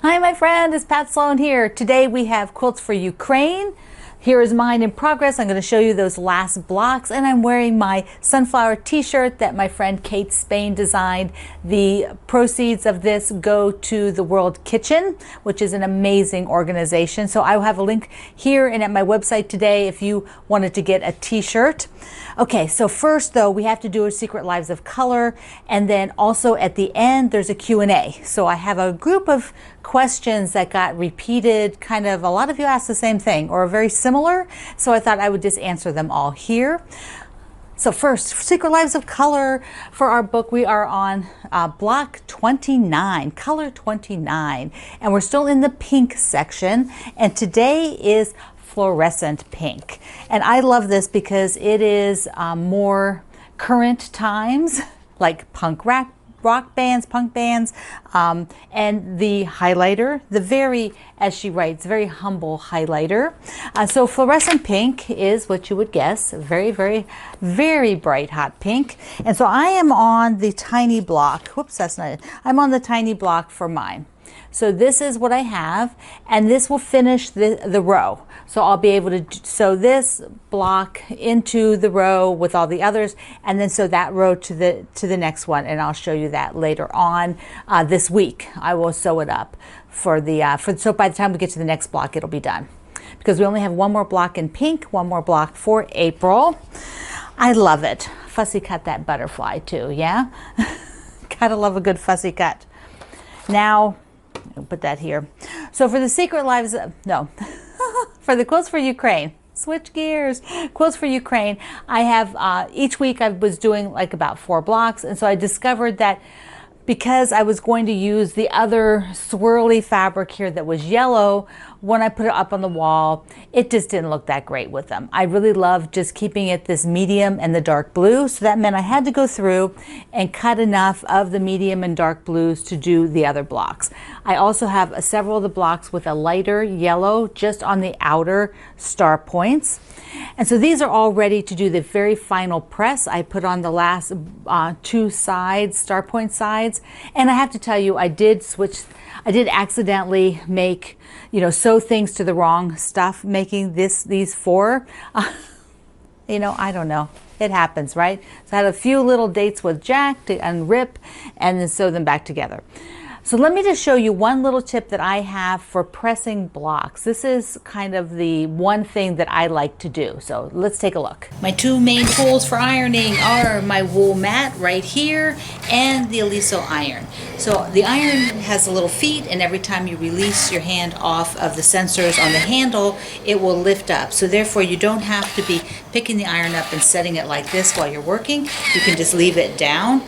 Hi, my friend, it's Pat Sloan here. Today we have quilts for Ukraine. Here is mine in progress. I'm going to show you those last blocks, and I'm wearing my sunflower t-shirt that my friend Kate Spain designed. The proceeds of this go to the World Kitchen, which is an amazing organization. So I will have a link here and at my website today if you wanted to get a t-shirt. Okay, so first though, we have to do a Secret Lives of Color, and then also at the end there's a Q&A. So I have a group of questions that got repeated, kind of a lot of you asked the same thing or very similar, so I thought I would just answer them all here. So first, Secret Lives of Color, for our book we are on block 29, color 29, and we're still in the pink section, and today is fluorescent pink. And I love this because it is more current times, like rock bands, punk bands, and the highlighter, the very, as she writes, very humble highlighter. So fluorescent pink is what you would guess, very, very, very bright hot pink. And so I am on the tiny block. Whoops, that's not it. I'm on the tiny block for mine. So this is what I have, and this will finish the row. So I'll be able to sew this block into the row with all the others, and then sew that row to the next one, and I'll show you that later on this week. I will sew it up so by the time we get to the next block, it'll be done. Because we only have one more block in pink, one more block for April. I love it. Fussy cut that butterfly too, yeah? Gotta love a good fussy cut. Now, I'll put that here. So for the Secret Lives, for the Quilts for Ukraine, switch gears, Quilts for Ukraine, I have, each week I was doing like about 4 blocks, and so I discovered that because I was going to use the other swirly fabric here that was yellow, when I put it up on the wall, it just didn't look that great with them. I really loved just keeping it this medium and the dark blue, so that meant I had to go through and cut enough of the medium and dark blues to do the other blocks. I also have several of the blocks with a lighter yellow just on the outer star points. And so these are all ready to do the very final press. I put on the last 2 sides, star point sides, and I have to tell you, I did accidentally make, sew things to the wrong stuff, making these 4. I don't know. It happens, right? So I had a few little dates with Jack to unrip and then sew them back together. So let me just show you one little tip that I have for pressing blocks. This is kind of the one thing that I like to do. So let's take a look. My 2 main tools for ironing are my wool mat right here and the Aliso iron. So the iron has a little feet, and every time you release your hand off of the sensors on the handle, it will lift up. So therefore you don't have to be picking the iron up and setting it like this while you're working. You can just leave it down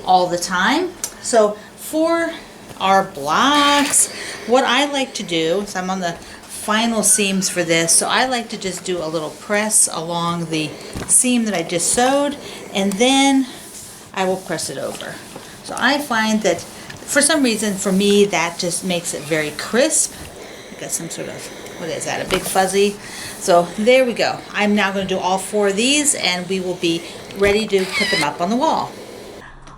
all the time. So for our blocks, what I like to do is, I'm on the final seams for this, so I like to just do a little press along the seam that I just sewed, and then I will press it over. So I find that for some reason, for me, that just makes it very crisp. I got some sort of, what is that, a big fuzzy? So there we go. I'm now going to do all 4 of these, and we will be ready to put them up on the wall.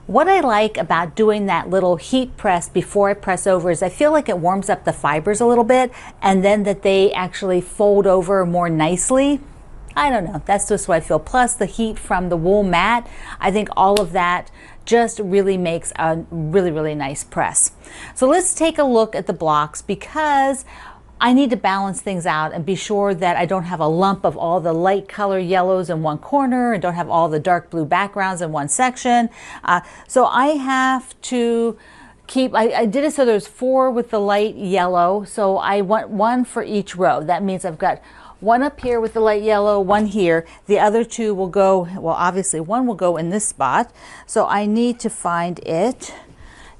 What I like about doing that little heat press before I press over is I feel like it warms up the fibers a little bit, and then that they actually fold over more nicely. I don't know, that's just what I feel. Plus the heat from the wool mat, I think all of that just really makes a really, really nice press. So let's take a look at the blocks, because I need to balance things out and be sure that I don't have a lump of all the light color yellows in one corner and don't have all the dark blue backgrounds in one section. So I have to keep, I did it so there's 4 with the light yellow, so I want 1 for each row. That means I've got 1 up here with the light yellow, 1 here. The other 2 will go, well obviously 1 will go in this spot, so I need to find it.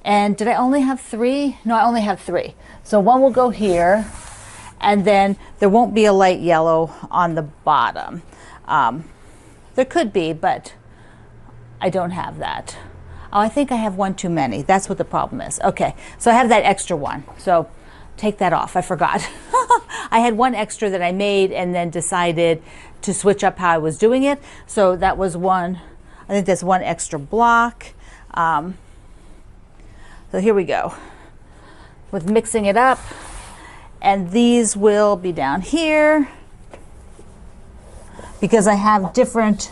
And did I only have 3? No, I only have 3. So 1 will go here, and then there won't be a light yellow on the bottom. There could be, but I don't have that. Oh, I think I have 1 too many. That's what the problem is. Okay, so I have that extra 1. So take that off, I forgot. I had 1 extra that I made and then decided to switch up how I was doing it. So that was 1, I think that's 1 extra block. So here we go. with mixing it up. And these will be down here because I have different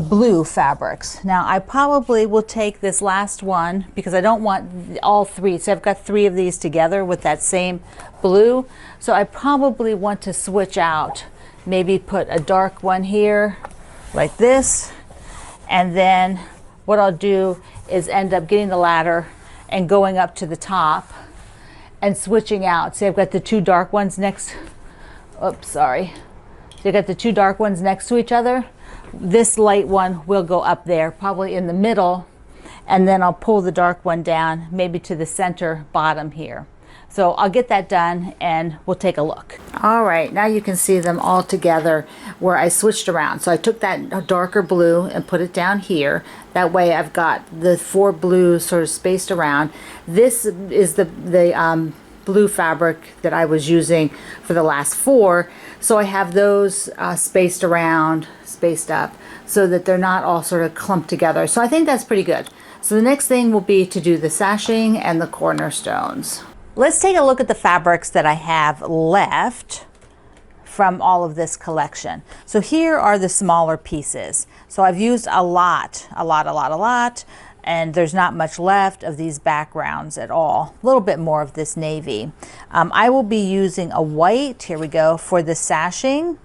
blue fabrics. Now I probably will take this last one because I don't want all three. So I've got 3 of these together with that same blue. So I probably want to switch out. Maybe put a dark one here like this. And then what I'll do is end up getting the ladder and going up to the top and switching out. See, I've got the 2 dark ones next. Oops, sorry. So I've got the 2 dark ones next to each other. This light one will go up there, probably in the middle, and then I'll pull the dark one down, maybe to the center bottom here. So I'll get that done and we'll take a look. All right, now you can see them all together where I switched around. So I took that darker blue and put it down here. That way I've got the 4 blues sort of spaced around. This is the blue fabric that I was using for the last 4. So I have those spaced around, spaced up, so that they're not all sort of clumped together. So I think that's pretty good. So the next thing will be to do the sashing and the cornerstones. Let's take a look at the fabrics that I have left from all of this collection. So here are the smaller pieces. So I've used a lot, and there's not much left of these backgrounds at all. A little bit more of this navy. I will be using a white, here we go, for the sashing.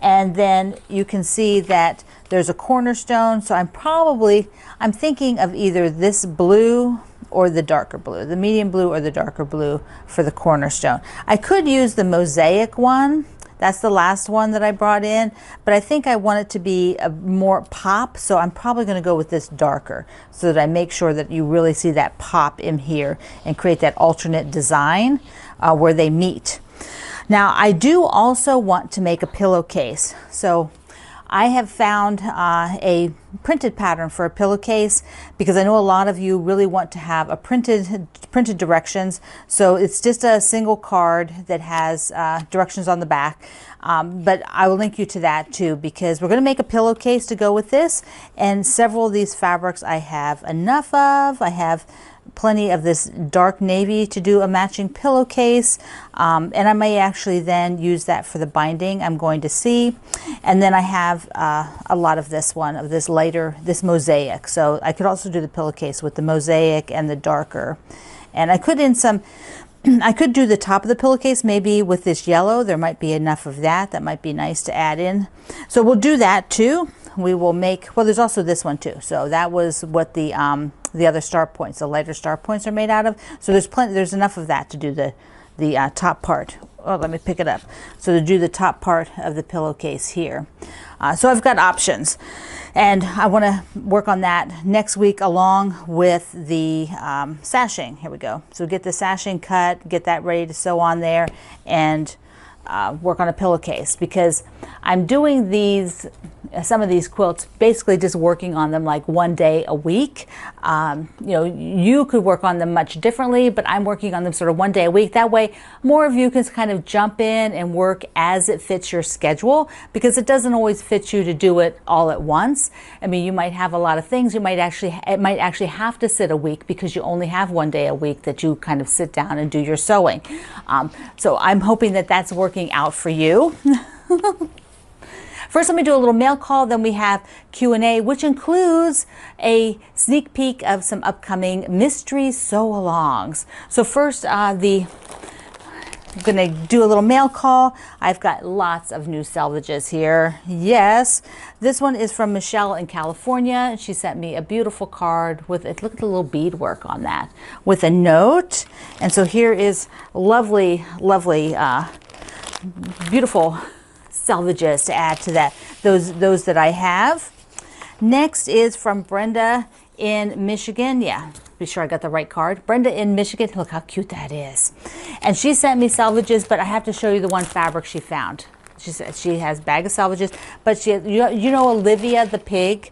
And then you can see that there's a cornerstone. So I'm thinking of either this blue or the darker blue, the medium blue or the darker blue for the cornerstone. I could use the mosaic one. That's the last one that I brought in, but I think I want it to be a more pop, so I'm probably going to go with this darker so that I make sure that you really see that pop in here and create that alternate design where they meet. Now I do also want to make a pillowcase. So I have found a printed pattern for a pillowcase because I know a lot of you really want to have a printed directions. So it's just a single card that has directions on the back. But I will link you to that too because we're going to make a pillowcase to go with this. And several of these fabrics I have enough of. I have plenty of this dark navy to do a matching pillowcase, and I may actually then use that for the binding. I'm going to see. And then I have a lot of this one, of this lighter, this mosaic. So I could also do the pillowcase with the mosaic and the darker. And I could I could do the top of the pillowcase maybe with this yellow. There might be enough of that. That might be nice to add in. So we'll do that too. We will make, well, there's also this one too. So that was what the other star points, the lighter star points are made out of. So there's enough of that to do the top part. Oh, let me pick it up. So to do the top part of the pillowcase here. So I've got options. And I want to work on that next week along with the sashing. Here we go. So get the sashing cut, get that ready to sew on there, and work on a pillowcase because I'm doing some of these quilts, basically just working on them like 1 day a week. You know, you could work on them much differently, but I'm working on them sort of 1 day a week. That way, more of you can kind of jump in and work as it fits your schedule because it doesn't always fit you to do it all at once. I mean, you might have a lot of things. It might actually have to sit a week because you only have 1 day a week that you kind of sit down and do your sewing. So I'm hoping that that's working out for you. First, let me do a little mail call, then we have Q&A, which includes a sneak peek of some upcoming mystery sew-alongs. So first, I'm going to do a little mail call. I've got lots of new salvages here. Yes, this one is from Michelle in California. She sent me a beautiful card with, look at the little beadwork on that, with a note. And so here is lovely, lovely, beautiful salvages to add to that, those that I have. Next is from Brenda in Michigan. Yeah, be sure I got the right card. Brenda in Michigan. Look how cute that is. And she sent me salvages, but I have to show you the one fabric she found. She said she has a bag of salvages, but you know Olivia the pig?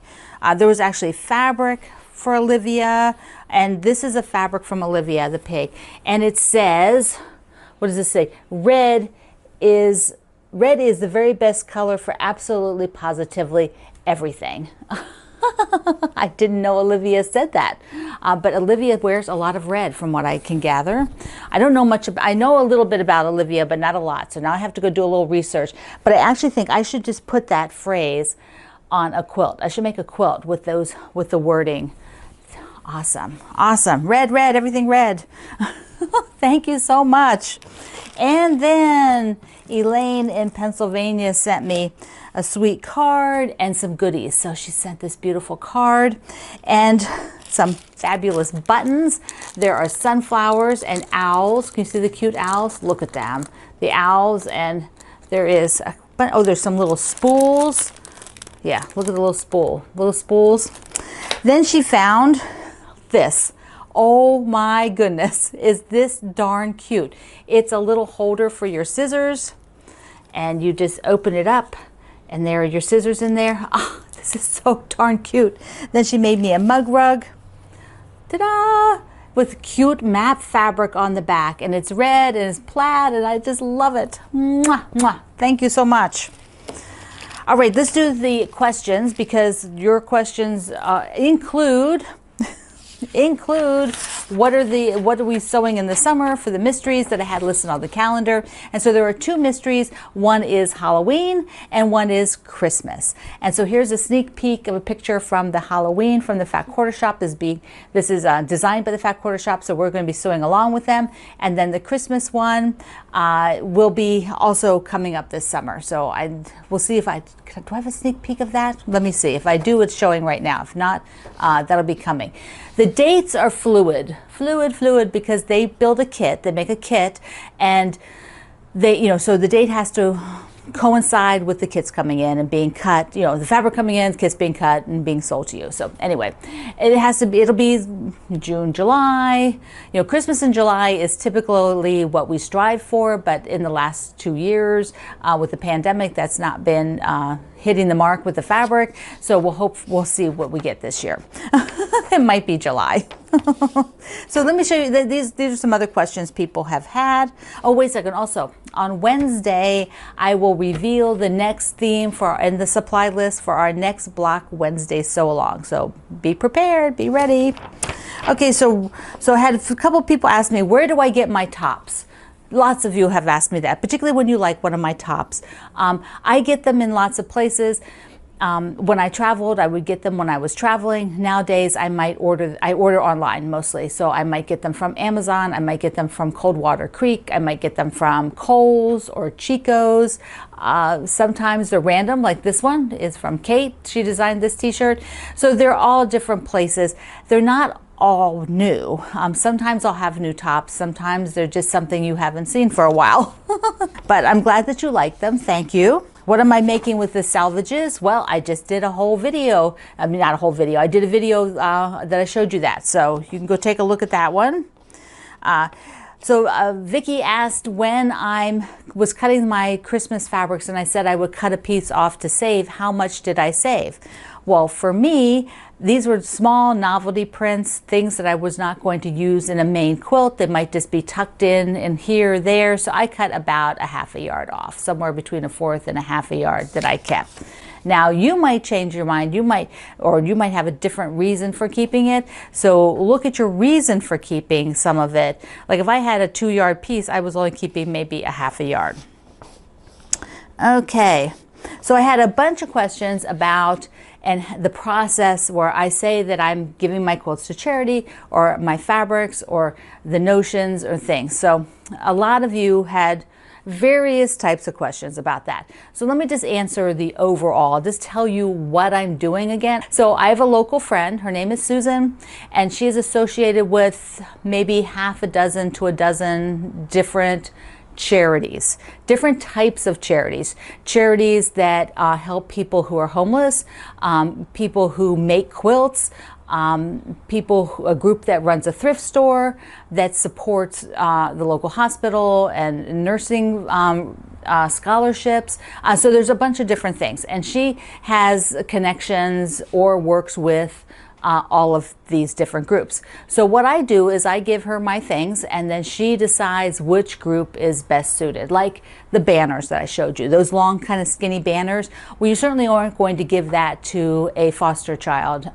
There was actually fabric for Olivia, and this is a fabric from Olivia the pig. And it says, what does it say? Red is the very best color for absolutely positively everything. I didn't know Olivia said that. But Olivia wears a lot of red from what I can gather. I don't know much I know a little bit about Olivia, but not a lot. So now I have to go do a little research. But I actually think I should just put that phrase on a quilt. I should make a quilt with the wording. Awesome. Awesome. Red, red, everything red. Thank you so much. And then Elaine in Pennsylvania sent me a sweet card and some goodies. So she sent this beautiful card and some fabulous buttons. There are sunflowers and owls. Can you see the cute owls? Look at them. The owls, and there is there's some little spools. Yeah, look at the little spools. Then she found this. Oh my goodness, is this darn cute. It's a little holder for your scissors, and you just open it up and there are your scissors in there. Oh, this is so darn cute. Then she made me a mug rug. Ta-da! With cute map fabric on the back, and it's red and it's plaid, and I just love it. Mwah, mwah. Thank you so much. All right, let's do the questions, because your questions include what are we sewing in the summer for the mysteries that I had listed on the calendar. And so there are two mysteries. One is Halloween and one is Christmas. And so here's a sneak peek of a picture from the Halloween from the Fat Quarter Shop. This is designed by the Fat Quarter Shop, so we're going to be sewing along with them. And then the Christmas one will be also coming up this summer. So we'll see if do I have a sneak peek of that? Let me see. If I do, it's showing right now. If not, that'll be coming. The dates are fluid, because they build a kit, they make a kit, and so the date has to coincide with the kits coming in and being cut, the fabric coming in, kits being cut and being sold to you. So anyway, it'll be June, July. Christmas in July is typically what we strive for, but in the last 2 years with the pandemic, that's not been hitting the mark with the fabric. So we'll see what we get this year. It might be July. So let me show you, these are some other questions people have had. Oh, wait a second. Also, on Wednesday, I will reveal the next theme in the supply list for our next Block Wednesday sew along. So be prepared, be ready. Okay, so I had a couple people ask me, where do I get my tops? Lots of you have asked me that, particularly when you like one of my tops. I get them in lots of places. When I traveled, I would get them when I was traveling. Nowadays, I order online mostly. So I might get them from Amazon. I might get them from Coldwater Creek. I might get them from Kohl's or Chico's. Sometimes they're random, like this one is from Kate. She designed this t-shirt. So they're all different places. They're not all new. Sometimes I'll have new tops. Sometimes they're just something you haven't seen for a while. But I'm glad that you like them. Thank you. What am I making with the salvages? Well, I just did a whole video. I mean, not a whole video. I did a video that I showed you that. So you can go take a look at that one. Vicki asked when I was cutting my Christmas fabrics, and I said I would cut a piece off to save. How much did I save? Well, for me, these were small novelty prints, things that I was not going to use in a main quilt. They might just be tucked in here or there. So I cut about a ½ yard off, somewhere between 1/4 and ½ yard that I kept. Now you might change your mind, you might have a different reason for keeping it. So look at your reason for keeping some of it. Like if I had a 2-yard piece, I was only keeping maybe a ½ yard. Okay, so I had a bunch of questions about the process where I say that I'm giving my quilts to charity, or my fabrics, or the notions or things. So a lot of you had various types of questions about that. So let me just answer the overall, just tell you what I'm doing again. So I have a local friend, her name is Susan, and she is associated with maybe half a dozen to a dozen different charities, different types of charities that help people who are homeless, people who make quilts, a group that runs a thrift store that supports the local hospital and nursing scholarships. So there's a bunch of different things, and she has connections or works with all of these different groups. So what I do is I give her my things, and then she decides which group is best suited. Like the banners that I showed you, those long kind of skinny banners, well, you certainly aren't going to give that to a foster child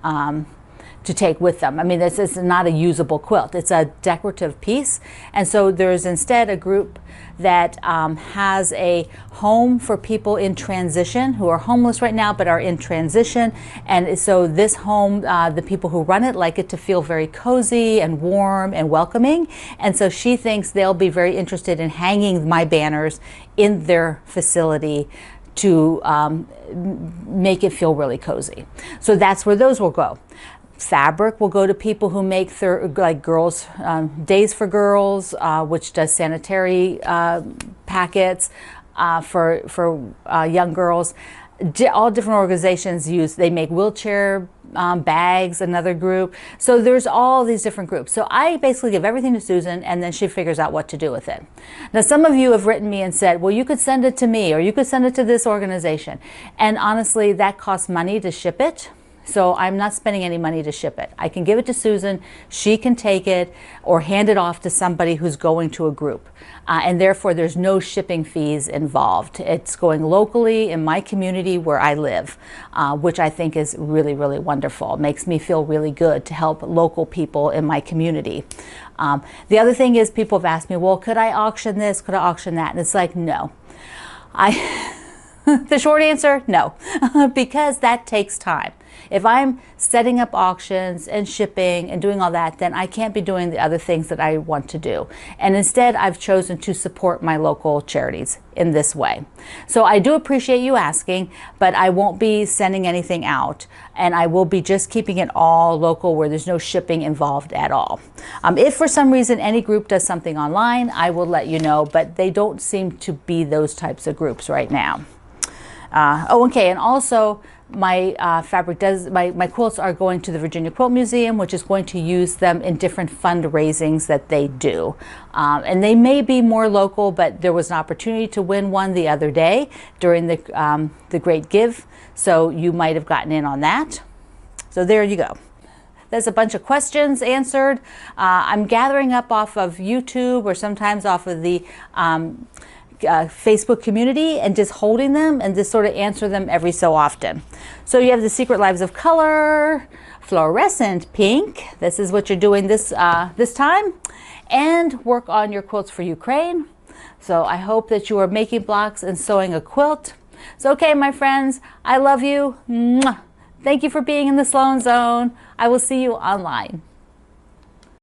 to take with them. I mean, this is not a usable quilt. It's a decorative piece. And so there's instead a group that has a home for people in transition who are homeless right now but are in transition. And so this home, the people who run it like it to feel very cozy and warm and welcoming. And so she thinks they'll be very interested in hanging my banners in their facility to make it feel really cozy. So that's where those will go. Fabric will go to people who make like girls, Days for Girls, which does sanitary packets for young girls. All different organizations they make wheelchair bags, another group. So there's all these different groups. So I basically give everything to Susan, and then she figures out what to do with it. Now, some of you have written me and said, well, you could send it to me, or you could send it to this organization. And honestly, that costs money to ship it. So I'm not spending any money to ship it. I can give it to Susan, she can take it or hand it off to somebody who's going to a group. And therefore there's no shipping fees involved. It's going locally in my community where I live, which I think is really, really wonderful. It makes me feel really good to help local people in my community. The other thing is people have asked me, well, could I auction this? Could I auction that? And it's like, no. The short answer, no, because that takes time. If I'm setting up auctions and shipping and doing all that, then I can't be doing the other things that I want to do. And instead, I've chosen to support my local charities in this way. So I do appreciate you asking, but I won't be sending anything out. And I will be just keeping it all local where there's no shipping involved at all. If for some reason any group does something online, I will let you know, but they don't seem to be those types of groups right now. Okay, and also my my quilts are going to the Virginia Quilt Museum, which is going to use them in different fundraisings that they do. And they may be more local, but there was an opportunity to win one the other day during the Great Give, so you might have gotten in on that. So there you go. There's a bunch of questions answered. I'm gathering up off of YouTube or sometimes off of the Facebook community and just holding them and just sort of answer them every so often. So you have the Secret Lives of Color, fluorescent pink. This is what you're doing this time, and work on your quilts for Ukraine. So I hope that you are making blocks and sewing a quilt. So okay, my friends, I love you. Mwah. Thank you for being in the Sloan Zone. I will see you online.